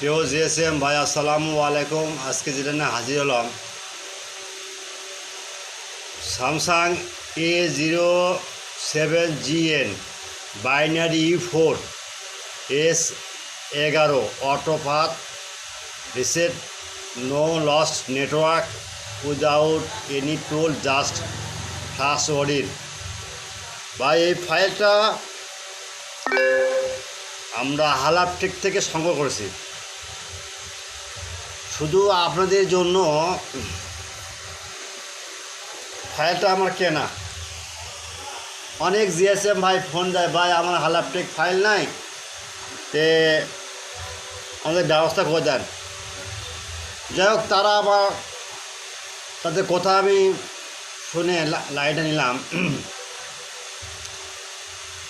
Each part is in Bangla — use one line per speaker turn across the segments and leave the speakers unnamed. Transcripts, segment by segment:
প্রিয় জিএসএম ভাই আসসালামু আলাইকুম। আজকে যেটা নিয়ে হাজির হলাম, Samsung A307GN binary E4 S11 auto path reset no lost network without any tool just flash audit. ভাই এই ফাইলটা আমরা হালাপটেক থেকে সংগ্রহ করেছি শুধু আপনাদের জন্য। ফাইলটা আমার কেনা। অনেক জিএসএম ভাই ফোন দেয়, ভাই আমার হালাপটেক ফাইল নাই, তে আমাদের ব্যবস্থা করে দেন। যাই হোক, তারা আবার তাদের কথা আমি শুনে লাইটে নিলাম,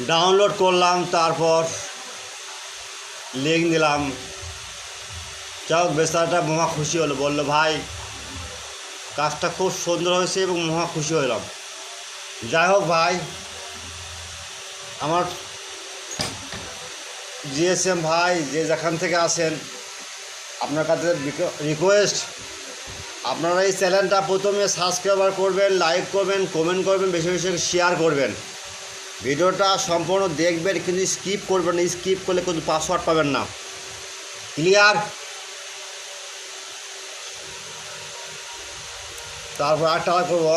ডাউনলোড করলাম, তারপর লিঙ্ক দিলাম। যাই হোক, বেচারাটা মহা খুশি হলো, বললো ভাই কাজটা খুব সুন্দর হয়েছে এবং মহা খুশি হলাম। যাই হোক ভাই, আমার জিএসএম ভাই যে যেখান থেকে আসেন, আপনার কাছে রিকোয়েস্ট, আপনারা এই চ্যানেলটা প্রথমে সাবস্ক্রাইবার করবেন, লাইক করবেন, কমেন্ট করবেন, বেশি বেশি শেয়ার করবেন। ভিডিওটা সম্পূর্ণ দেখবেন, কিন্তু স্কিপ করবেন না। স্কিপ করলে কিন্তু পাসওয়ার্ড পাবেন না। ক্লিয়ার? তারপর একটা করব,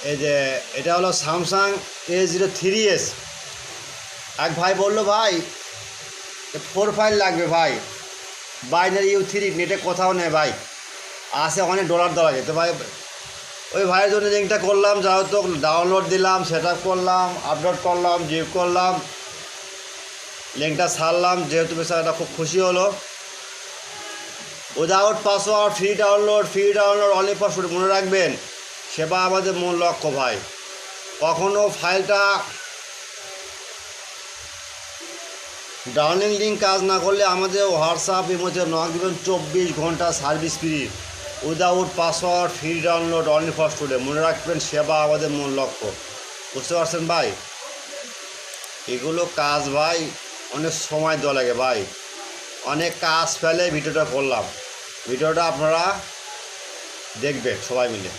এই যে এটা হলো স্যামসাং A03s। এক ভাই বললো ভাই 4 ফাইল লাগবে ভাই, বাইনারি U3 নেটে কোথাও নেই ভাই, আসে অনেক $, দেওয়া যেত ভাই। ওই ভাইয়ের জন্য লিঙ্কটা করলাম, যা হতো ডাউনলোড দিলাম, সেট আপ করলাম, আপলোড করলাম, জিপ করলাম, লিঙ্কটা ছাড়লাম। যেহেতু বেচারাটা খুব খুশি হলো। Without password, free download only for student. মনে রাখবেন, সেবা আমাদের মূল লক্ষ্য ভাই। কখনও ফাইলটা ডাউনলোডিং লিঙ্ক কাজ না করলে আমাদের হোয়াটসঅ্যাপ ইমোতে নক দেবেন, 24 ঘন্টা service free. Without password, free download only for student. মনে রাখবেন, সেবা আমাদের মূল লক্ষ্য। বুঝতে পারছেন ভাই? এগুলো কাজ ভাই অনেক সময় দেওয়া লাগে ভাই, অনেক কাজ ফেলে ভিডিওটা করলাম। ভিডিওটা আপনারা দেখবেন সবাই মিলে।